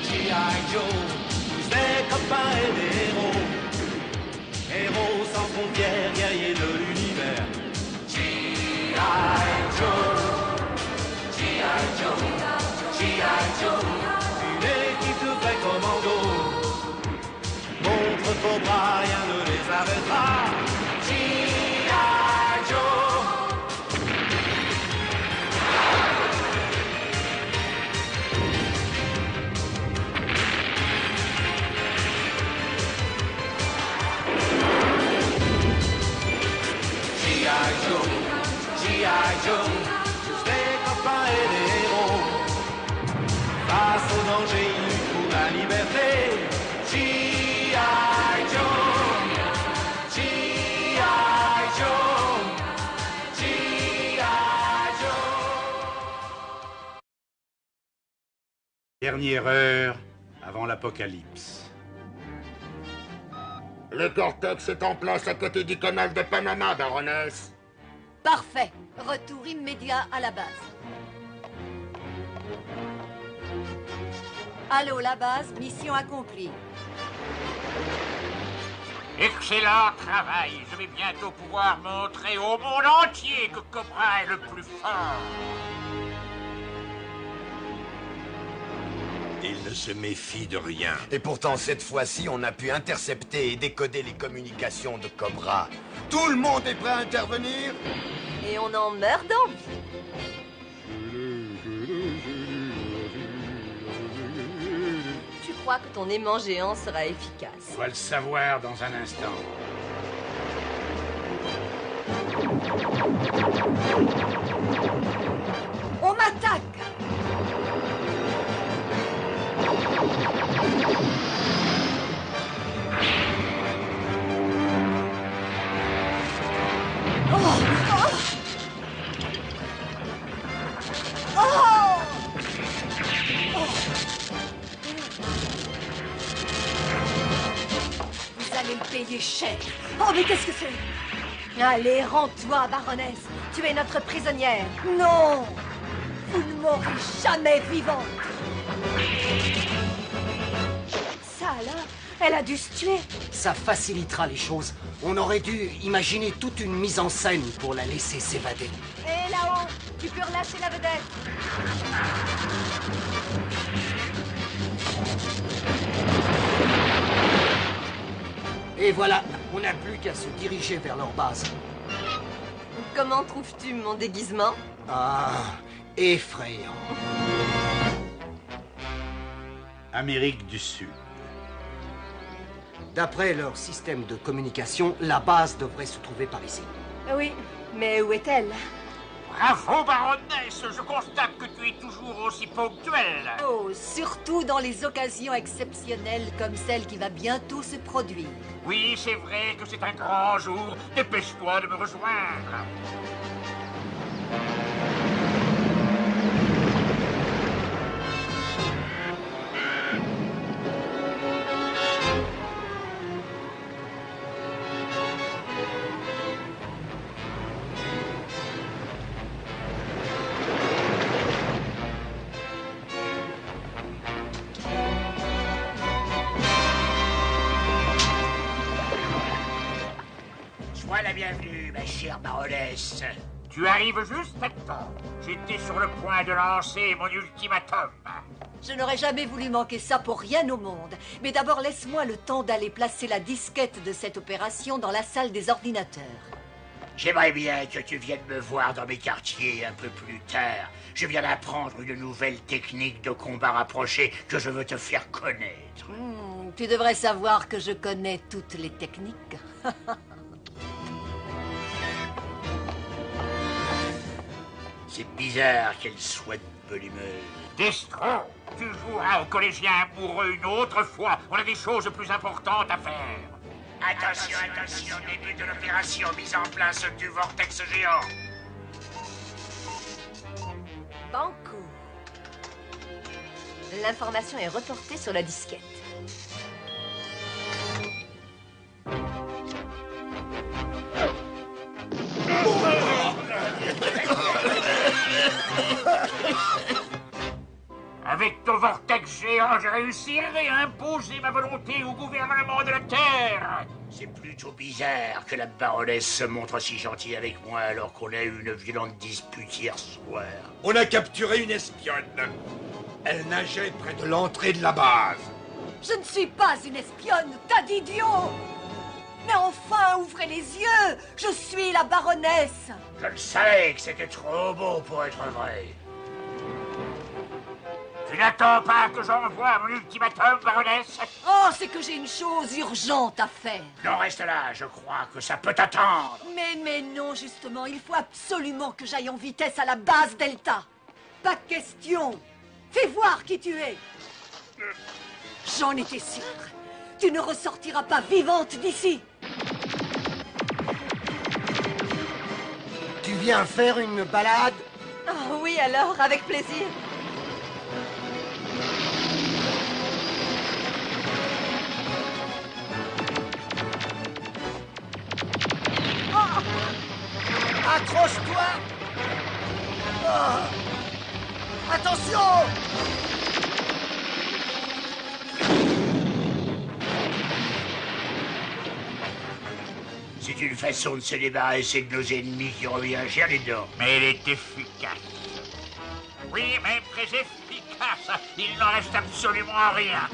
G.I. Joe, tous des copains et des héros. Héros sans frontières, guerriers de l'univers. G.I. Joe, G.I. Joe, G.I. Joe. Une équipe de vrais commandos. Contre Cobra, rien ne les arrêtera. G.I. Joe. G.I. Joe, G.I. Joe, tous des copains et des héros. Face au danger, ils luttent pour la liberté. G.I. Joe, G.I. Joe, G.I. Joe. Dernière heure avant l'apocalypse. Le Cortex est en place à côté du canal de Panama, baronesse. Parfait. Retour immédiat à la base. Allô, la base, mission accomplie. Excellent travail. Je vais bientôt pouvoir montrer au monde entier que Cobra est le plus fort. Il ne se méfie de rien. Et pourtant, cette fois-ci, on a pu intercepter et décoder les communications de Cobra. Tout le monde est prêt à intervenir? Et on en meurt d'envie. Tu crois que ton aimant géant sera efficace? On va le savoir dans un instant. On m'attaque! Vous allez le payer cher. Oh, mais qu'est-ce que c'est? Allez, rends-toi, baronesse. Tu es notre prisonnière. Non! Vous ne mourrez jamais vivante. Ça alors? Elle a dû se tuer. Ça facilitera les choses. On aurait dû imaginer toute une mise en scène pour la laisser s'évader. Et là-haut, tu peux relâcher la vedette. Et voilà, on n'a plus qu'à se diriger vers leur base. Comment trouves-tu mon déguisement? Ah, effrayant. Amérique du Sud. D'après leur système de communication, la base devrait se trouver par ici. Oui, mais où est-elle? Bravo, baronesse. Je constate que tu es toujours aussi ponctuelle. Oh, surtout dans les occasions exceptionnelles comme celle qui va bientôt se produire. Oui, c'est vrai que c'est un grand jour. Dépêche-toi de me rejoindre. Sois la bienvenue, ma chère baronesse. Tu arrives juste à temps. J'étais sur le point de lancer mon ultimatum. Je n'aurais jamais voulu manquer ça pour rien au monde. Mais d'abord, laisse-moi le temps d'aller placer la disquette de cette opération dans la salle des ordinateurs. J'aimerais bien que tu viennes me voir dans mes quartiers un peu plus tard. Je viens d'apprendre une nouvelle technique de combat rapproché que je veux te faire connaître. Tu devrais savoir que je connais toutes les techniques. C'est bizarre qu'elle soit de bonne humeur. Destro, tu joueras au collégien amoureux une autre fois. On a des choses plus importantes à faire. Attention, attention, début de l'opération, mise en place du vortex géant. Banco. L'information est reportée sur la disquette. Avec ton vortex géant, je réussirai à imposer ma volonté au gouvernement de la Terre. C'est plutôt bizarre que la baronesse se montre si gentille avec moi alors qu'on a eu une violente dispute hier soir. On a capturé une espionne. Elle nageait près de l'entrée de la base. Je ne suis pas une espionne, tas d'idiots! Mais enfin, ouvrez les yeux! Je suis la baronesse! Je le savais que c'était trop beau pour être vrai. Tu n'attends pas que j'envoie mon ultimatum, baronesse? Oh, c'est que j'ai une chose urgente à faire. Non, reste là, je crois que ça peut attendre. Mais non, justement, il faut absolument que j'aille en vitesse à la base Delta. Pas question. Fais voir qui tu es. J'en étais sûre. Tu ne ressortiras pas vivante d'ici. Tu viens faire une balade? Ah oui, alors, avec plaisir. Accroche-toi! Attention! C'est une façon de se débarrasser de nos ennemis qui revient cher les dents. Mais elle est efficace. Oui, même très efficace. Il n'en reste absolument rien.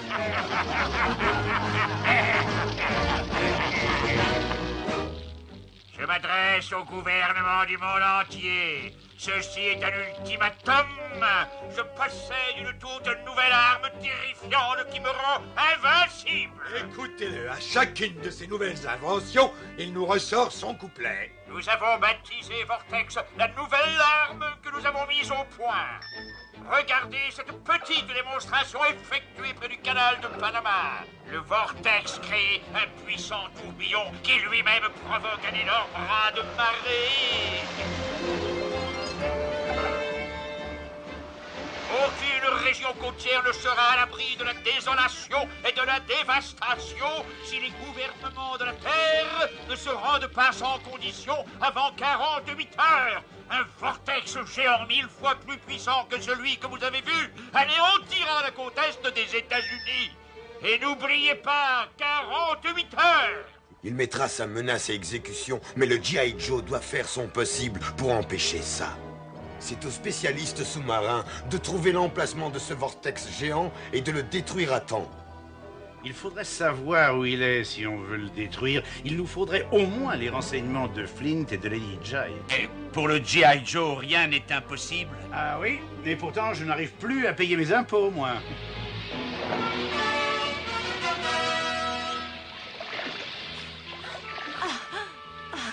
Je m'adresse au gouvernement du monde entier. Ceci est un ultimatum. Je possède une toute nouvelle arme terrifiante qui me rend invincible. Écoutez-le, à chacune de ces nouvelles inventions, il nous ressort son couplet. Nous avons baptisé Vortex la nouvelle arme que nous avons mise au point. Regardez cette petite démonstration effectuée près du canal de Panama. Le Vortex crée un puissant tourbillon qui lui-même provoque un énorme raz de marée. Aucune région côtière ne sera à l'abri de la désolation et de la dévastation si les gouvernements de la Terre ne se rendent pas en condition avant 48 heures. Un vortex géant 1000 fois plus puissant que celui que vous avez vu anéantira la côte est des États-Unis. Et n'oubliez pas, 48 heures. Il mettra sa menace à exécution, mais le G.I. Joe doit faire son possible pour empêcher ça. C'est aux spécialistes sous-marins de trouver l'emplacement de ce vortex géant et de le détruire à temps. Il faudrait savoir où il est si on veut le détruire. Il nous faudrait au moins les renseignements de Flint et de Lady Jaye. Et pour le G.I. Joe, rien n'est impossible. Ah oui, et pourtant je n'arrive plus à payer mes impôts, moi.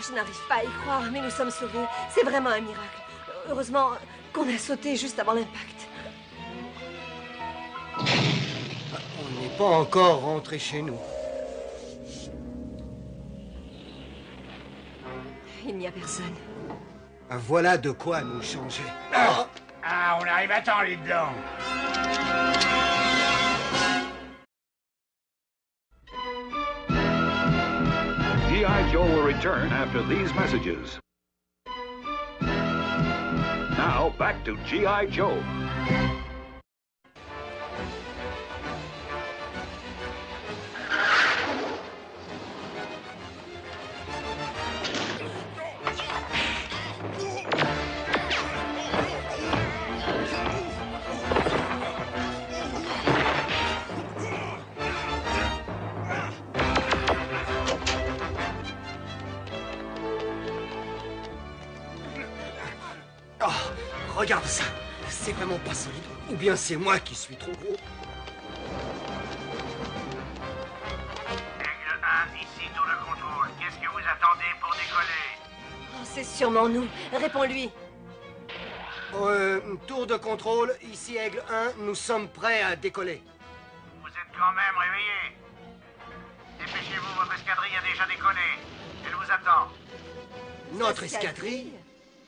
Je n'arrive pas à y croire, mais nous sommes sauvés. C'est vraiment un miracle. Heureusement qu'on a sauté juste avant l'impact. On n'est pas encore rentré chez nous. Il n'y a personne. Voilà de quoi nous changer. Ah, on arrive à temps, les blancs. G.I. Joe will return after these messages. Now, back to G.I. Joe. Regarde ça. C'est vraiment pas solide. Ou bien c'est moi qui suis trop gros. Aigle 1, ici tour de contrôle. Qu'est-ce que vous attendez pour décoller? Oh, c'est sûrement nous. Réponds-lui. Tour de contrôle, ici Aigle 1, nous sommes prêts à décoller. Vous êtes quand même réveillés. Dépêchez-vous, votre escadrille a déjà décollé. Elle vous attend. Notre escadrille?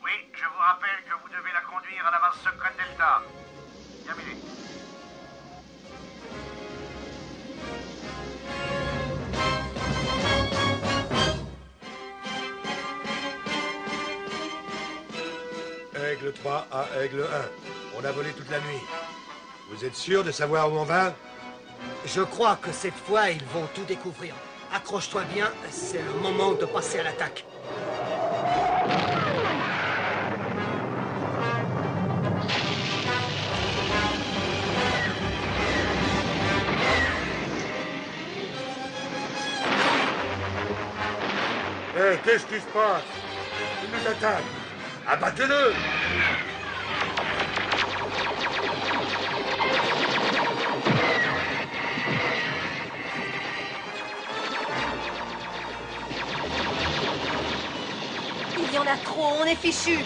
Oui, je vous rappelle que vous devez la conduire à la base secrète Delta. Terminé. Aigle 3 à Aigle 1. On a volé toute la nuit. Vous êtes sûr de savoir où on va? Je crois que cette fois, ils vont tout découvrir. Accroche-toi bien, c'est le moment de passer à l'attaque. Hé, qu'est-ce qui se passe? Ils nous attaquent. Abattez-le! Il y en a trop, on est fichus.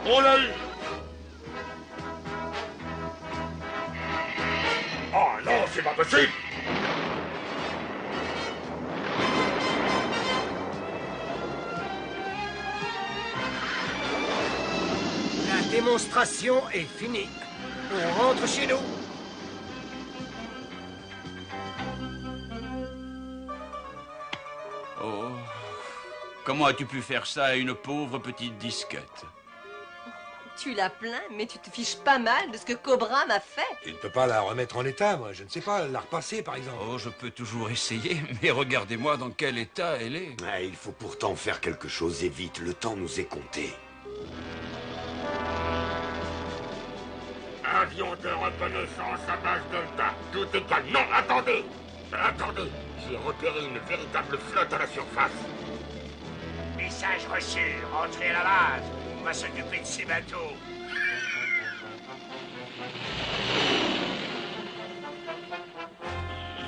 On l'a eu! Oh non, c'est pas possible! La démonstration est finie. On rentre chez nous. Oh, comment as-tu pu faire ça à une pauvre petite disquette? Tu la plains, mais tu te fiches pas mal de ce que Cobra m'a fait. Tu ne peux pas la remettre en état, moi. Je ne sais pas, la repasser, par exemple. Oh, je peux toujours essayer, mais regardez-moi dans quel état elle est. Ah, il faut pourtant faire quelque chose et vite. Le temps nous est compté. Avion de reconnaissance à base Delta. Tout est calme. Non, attendez! Attendez, j'ai repéré une véritable flotte à la surface. Message reçu, entrez à la base. On va s'occuper de ces bateaux.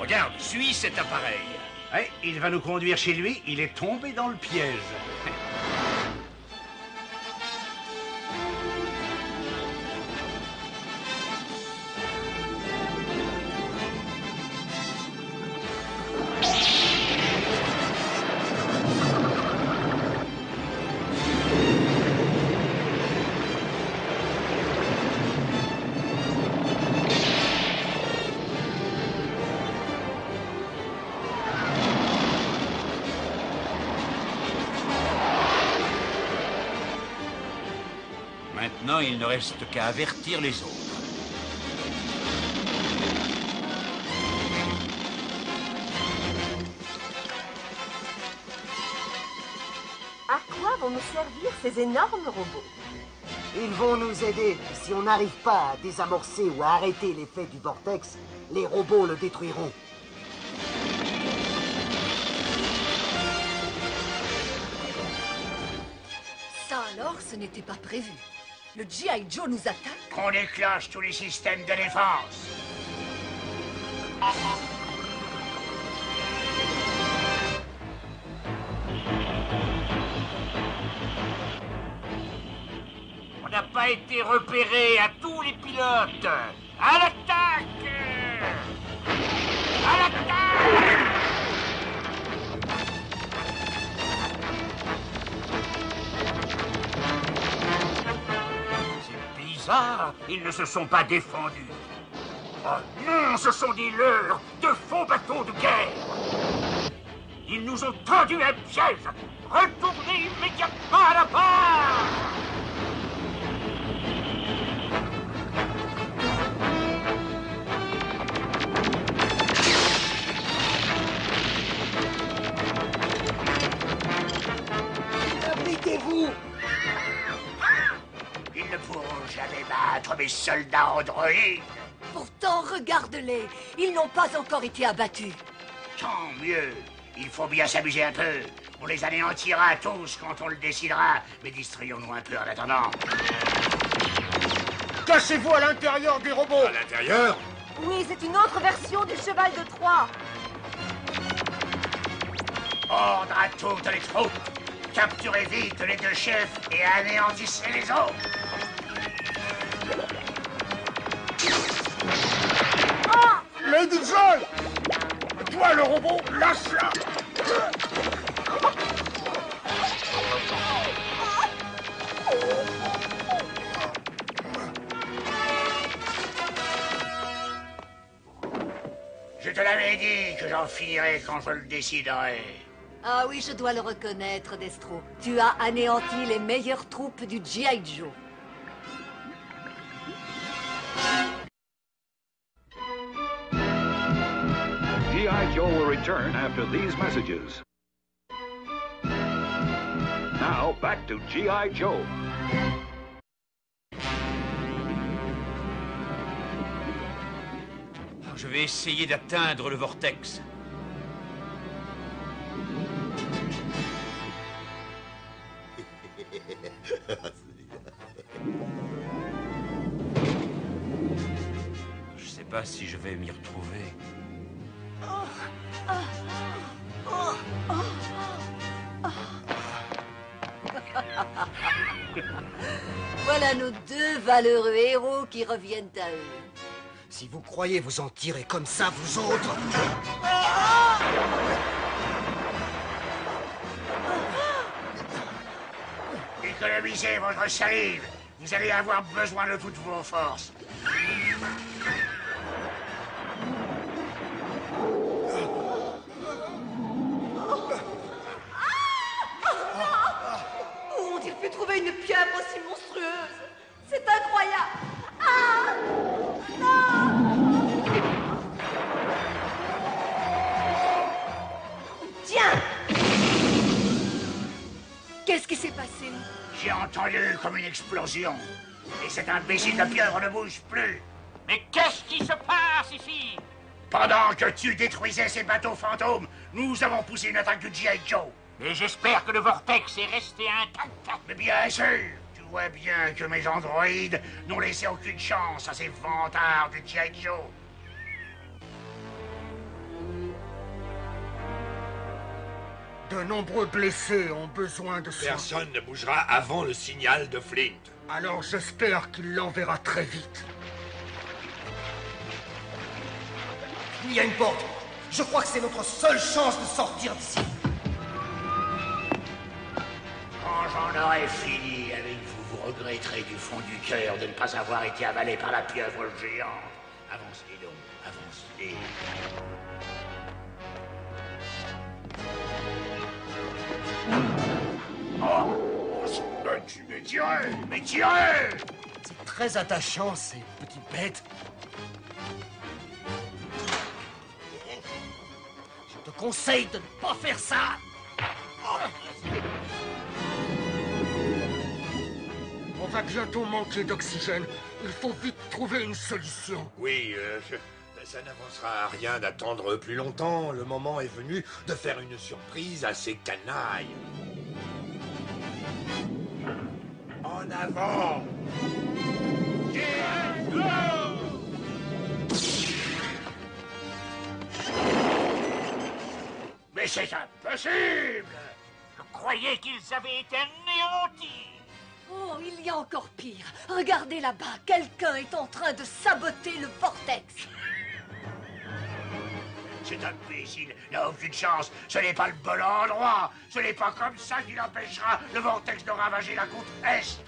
Regarde, suis cet appareil. Ouais, il va nous conduire chez lui, il est tombé dans le piège. Maintenant, il ne reste qu'à avertir les autres. À quoi vont nous servir ces énormes robots? Ils vont nous aider. Si on n'arrive pas à désamorcer ou à arrêter l'effet du vortex, les robots le détruiront. Ça alors, ce n'était pas prévu. Le G.I. Joe nous attaque? Qu'on déclenche tous les systèmes de défense. On n'a pas été repéré à tous les pilotes. À l'attaque! À l'attaque! C'est bizarre, ils ne se sont pas défendus. Oh non, ce sont des leurs, de faux bateaux de guerre. Ils nous ont tendu un piège. Retournez immédiatement à la barre. Abritez-vous! Ils ne pourront jamais battre mes soldats androïdes. Pourtant, regarde-les. Ils n'ont pas encore été abattus. Tant mieux. Il faut bien s'amuser un peu. On les anéantira tous quand on le décidera. Mais distrayons-nous un peu en attendant. Cachez-vous à l'intérieur des robots! À l'intérieur? Oui, c'est une autre version du cheval de Troie. Ordre à toutes les troupes. Capturez vite les deux chefs et anéantissez les autres. Lady Joy! Toi, le robot, lâche-la! Je te l'avais dit que j'en finirais quand je le déciderai. Ah oui, je dois le reconnaître, Destro. Tu as anéanti les meilleures troupes du G.I. Joe. G.I. Joe will return after these messages. Now, back to G.I. Joe. Je vais essayer d'atteindre le vortex. Je sais pas si je vais m'y retrouver. Voilà nos deux valeureux héros qui reviennent à eux. Si vous croyez vous en tirer comme ça, vous autres... Économisez votre salive. Vous allez avoir besoin de toutes vos forces. Ont-ils pu trouver une pieuvre aussi monstrueuse? C'est incroyable! Ah! Non! Tiens! Qu'est-ce qui s'est passé? J'ai entendu comme une explosion. Et cet imbécile de pieuvre ne bouge plus. Mais qu'est-ce qui se passe ici? Pendant que tu détruisais ces bateaux fantômes, nous avons poussé une attaque du G.I. Joe. Mais j'espère que le vortex est resté intact. Mais bien sûr, tu vois bien que mes androïdes n'ont laissé aucune chance à ces vantards du G.I. Joe. De nombreux blessés ont besoin de soins. Personne ne bougera avant le signal de Flint. Alors j'espère qu'il l'enverra très vite. Il y a une porte. Je crois que c'est notre seule chance de sortir d'ici. Quand j'en aurai fini avec vous, vous regretterez du fond du cœur de ne pas avoir été avalé par la pieuvre géante. Avancez donc, avancez. Mais tirez! Mais tirez! C'est très attachant, ces petites bêtes. Je te conseille de ne pas faire ça. On va bientôt manquer d'oxygène. Il faut vite trouver une solution. Oui, ça n'avancera à rien d'attendre plus longtemps. Le moment est venu de faire une surprise à ces canailles. En avant! Mais c'est impossible! Je croyais qu'ils avaient été anéantis. Oh, il y a encore pire. Regardez là-bas, quelqu'un est en train de saboter le vortex. Cet imbécile n'a aucune chance. Ce n'est pas le bon endroit. Ce n'est pas comme ça qu'il empêchera le vortex de ravager la côte Est.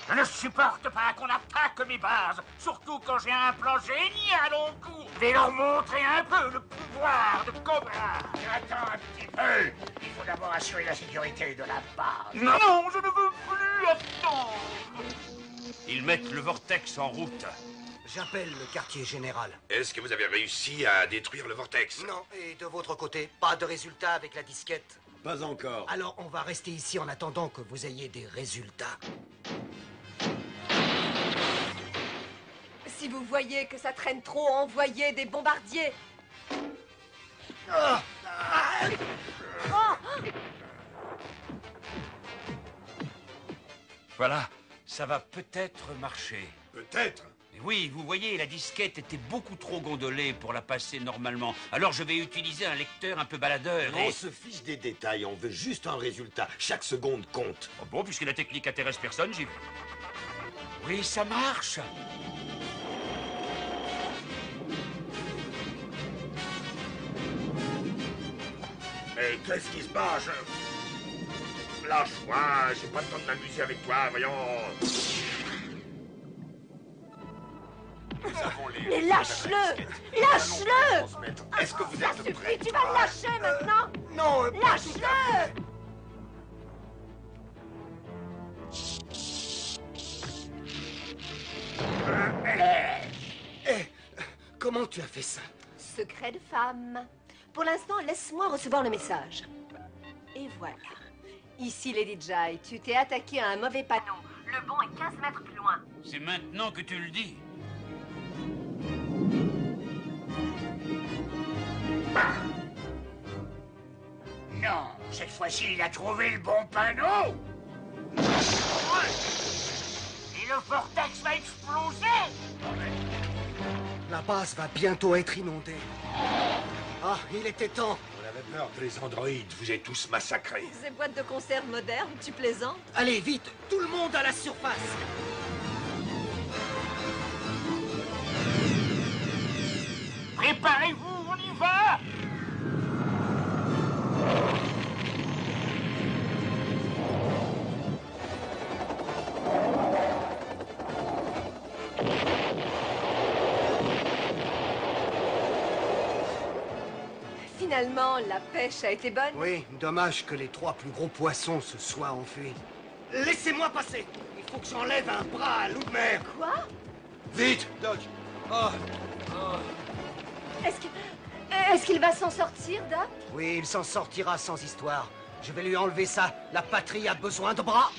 Je ne supporte pas qu'on attaque mes bases, surtout quand j'ai un plan génial en cours. Je vais leur montrer un peu le pouvoir de Cobra. Attends un petit peu. Il faut d'abord assurer la sécurité de la base. Non, je ne veux plus attendre. Ils mettent le vortex en route. J'appelle le quartier général. Est-ce que vous avez réussi à détruire le vortex? Non, et de votre côté, pas de résultat avec la disquette? Pas encore. Alors on va rester ici en attendant que vous ayez des résultats. Si vous voyez que ça traîne trop, envoyez des bombardiers. Voilà, ça va peut-être marcher. Peut-être. Mais oui, vous voyez, la disquette était beaucoup trop gondolée pour la passer normalement. Alors je vais utiliser un lecteur un peu baladeur On se fiche des détails, on veut juste un résultat. Chaque seconde compte. Oh bon, puisque la technique intéresse personne, j'y... Oui, ça marche. Mais qu'est-ce qui se passe? Lâche-moi, j'ai pas le temps de m'amuser avec toi, voyons. Mais lâche-le! Lâche-le! Est-ce que vous êtes prêts? Tu vas le lâcher maintenant! Non, lâche-le! Comment tu as fait ça? Secret de femme. Pour l'instant, laisse-moi recevoir le message. Et voilà. Ici, Lady Jai, tu t'es attaqué à un mauvais panneau. Le bon est 15 mètres plus loin. C'est maintenant que tu le dis. Non, cette fois-ci, il a trouvé le bon panneau. Et le vortex va exploser. La base va bientôt être inondée. Ah, il était temps. On avait peur que les androïdes vous aient tous massacrés. Ces boîtes de conserve modernes, tu plaisantes? Allez, vite, tout le monde à la surface. Préparez-vous, on y va. Finalement, la pêche a été bonne. Oui, dommage que les 3 plus gros poissons se soient enfuis. Laissez-moi passer. Il faut que j'enlève un bras à loup de mer. Quoi? Vite, Doc. Oh. Est-ce qu'il va s'en sortir, Doc? Oui, il s'en sortira sans histoire. Je vais lui enlever ça. La patrie a besoin de bras.